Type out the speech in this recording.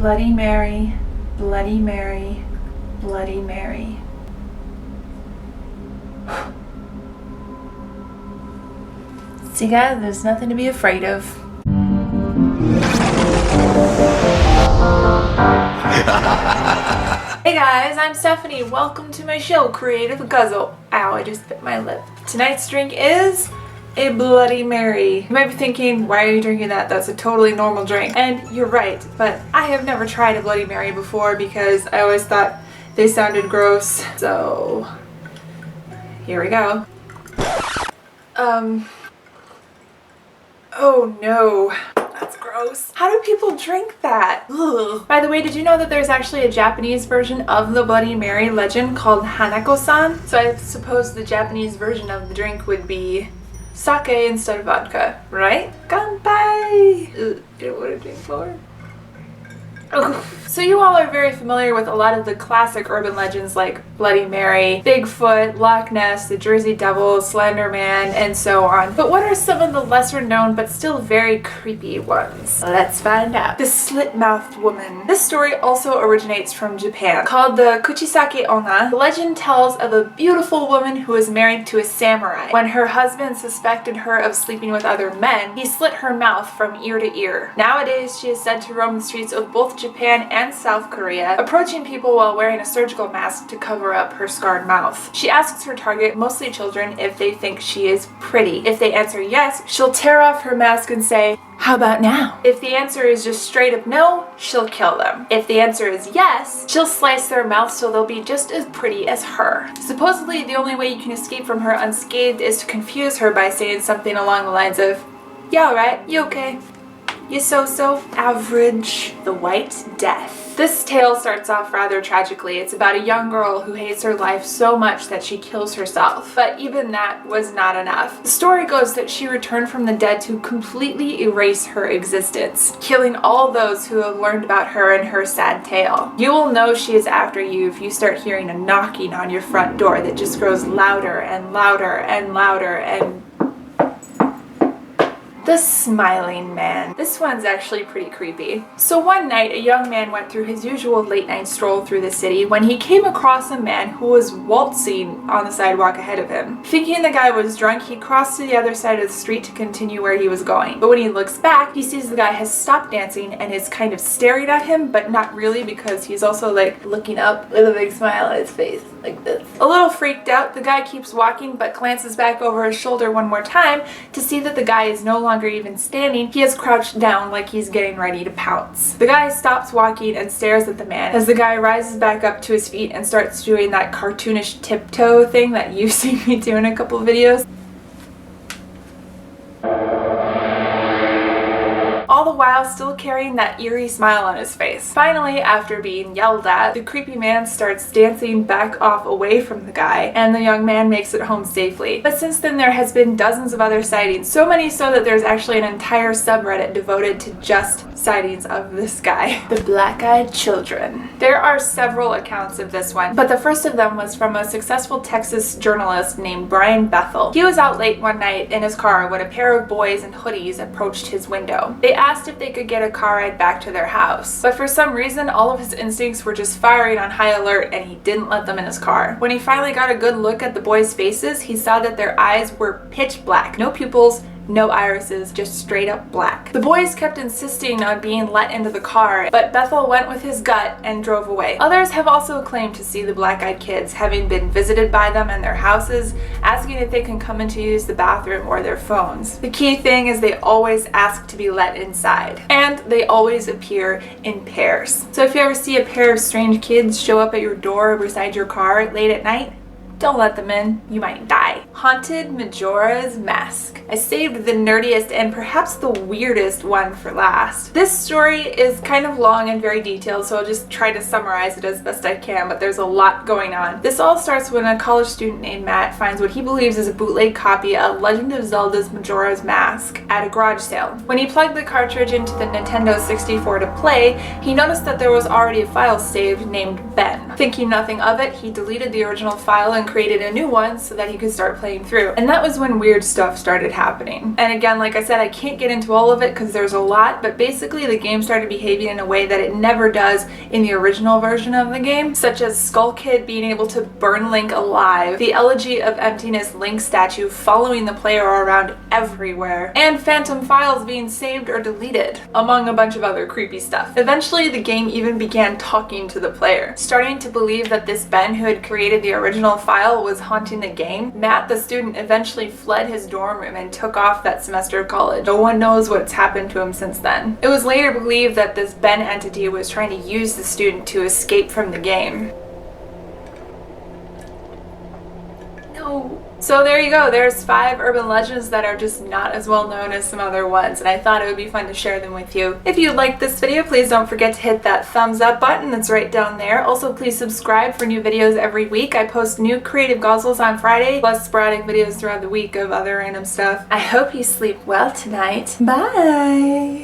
Bloody Mary, Bloody Mary, Bloody Mary. See guys, there's nothing to be afraid of. Hey guys, I'm Stephanie. Welcome to my show, Creative Guzzle. Ow, I just bit my lip. Tonight's drink is a Bloody Mary. You might be thinking, why are you drinking that? That's a totally normal drink. And you're right, but I have never tried a Bloody Mary before because I always thought they sounded gross. So, here we go. Oh no. That's gross. How do people drink that? Ugh. By the way, did you know that there's actually a Japanese version of the Bloody Mary legend called Hanako-san? So I suppose the Japanese version of the drink would be sake instead of vodka, right? Kanpai! Ugh, I don't want to drink more. Ugh. So you all are very familiar with a lot of the classic urban legends like Bloody Mary, Bigfoot, Loch Ness, the Jersey Devil, Slender Man, and so on. But what are some of the lesser known but still very creepy ones? Let's find out. The slit-mouthed woman. This story also originates from Japan. Called the Kuchisake Onna, the legend tells of a beautiful woman who was married to a samurai. When her husband suspected her of sleeping with other men, he slit her mouth from ear to ear. Nowadays, she is said to roam the streets of both Japan and South Korea, approaching people while wearing a surgical mask to cover up her scarred mouth. She asks her target, mostly children, if they think she is pretty. If they answer yes, she'll tear off her mask and say, "How about now?" If the answer is just straight up no, she'll kill them. If the answer is yes, she'll slice their mouth so they'll be just as pretty as her. Supposedly, the only way you can escape from her unscathed is to confuse her by saying something along the lines of, "Yeah, alright, you okay? You so-so average." The White Death. This tale starts off rather tragically. It's about a young girl who hates her life so much that she kills herself. But even that was not enough. The story goes that she returned from the dead to completely erase her existence, killing all those who have learned about her and her sad tale. You will know she is after you if you start hearing a knocking on your front door that just grows louder and louder and louder and... The Smiling Man. This one's actually pretty creepy. So one night, a young man went through his usual late-night stroll through the city when he came across a man who was waltzing on the sidewalk ahead of him. Thinking the guy was drunk, he crossed to the other side of the street to continue where he was going. But when he looks back, he sees the guy has stopped dancing and is kind of staring at him, but not really because he's also like looking up with a big smile on his face, like this. A little freaked out, the guy keeps walking but glances back over his shoulder one more time to see that the guy is no longer even standing. He has crouched down like he's getting ready to pounce. The guy stops walking and stares at the man as the guy rises back up to his feet and starts doing that cartoonish tiptoe thing that you've seen me do in a couple videos. All the while still carrying that eerie smile on his face. Finally, after being yelled at, the creepy man starts dancing back off away from the guy, and the young man makes it home safely. But since then there has been dozens of other sightings, so many so that there's actually an entire subreddit devoted to just sightings of this guy. The BlackEyed Children. There are several accounts of this one, but the first of them was from a successful Texas journalist named Brian Bethel. He was out late one night in his car when a pair of boys in hoodies approached his window. They asked if they could get a car ride back to their house, but for some reason all of his instincts were just firing on high alert and he didn't let them in his car. When he finally got a good look at the boys' faces, he saw that their eyes were pitch black, no pupils, no irises, just straight up black. The boys kept insisting on being let into the car, but Bethel went with his gut and drove away. Others have also claimed to see the black-eyed kids, having been visited by them in their houses, asking if they can come in to use the bathroom or their phones. The key thing is they always ask to be let inside, and they always appear in pairs. So if you ever see a pair of strange kids show up at your door or beside your car late at night, don't let them in, you might die. Haunted Majoras Mask. I saved the nerdiest and perhaps the weirdest one for last. This story is kind of long and very detailed, so I'll just try to summarize it as best I can, but there's a lot going on. This all starts when a college student named Matt finds what he believes is a bootleg copy of Legend of Zelda's Majora's Mask at a garage sale. When he plugged the cartridge into the Nintendo 64 to play, he noticed that there was already a file saved named Ben. Thinking nothing of it, he deleted the original file and created a new one so that he could start playing through. And that was when weird stuff started happening. And again, like I said, I can't get into all of it because there's a lot, but basically the game started behaving in a way that it never does in the original version of the game, such as Skull Kid being able to burn Link alive, the Elegy of Emptiness Link statue following the player around everywhere, and phantom files being saved or deleted, among a bunch of other creepy stuff. Eventually, the game even began talking to the player. Starting to believe that this Ben who had created the original file was haunting the game, Matt, the student, eventually fled his dorm room and took off that semester of college. No one knows what's happened to him since then. It was later believed that this Ben entity was trying to use the student to escape from the game. No. So there you go, there's 5 urban legends that are just not as well known as some other ones, and I thought it would be fun to share them with you. If you liked this video, please don't forget to hit that thumbs up button that's right down there. Also, please subscribe for new videos every week. I post new Creative Guzzles on Friday, plus sporadic videos throughout the week of other random stuff. I hope you sleep well tonight. Bye!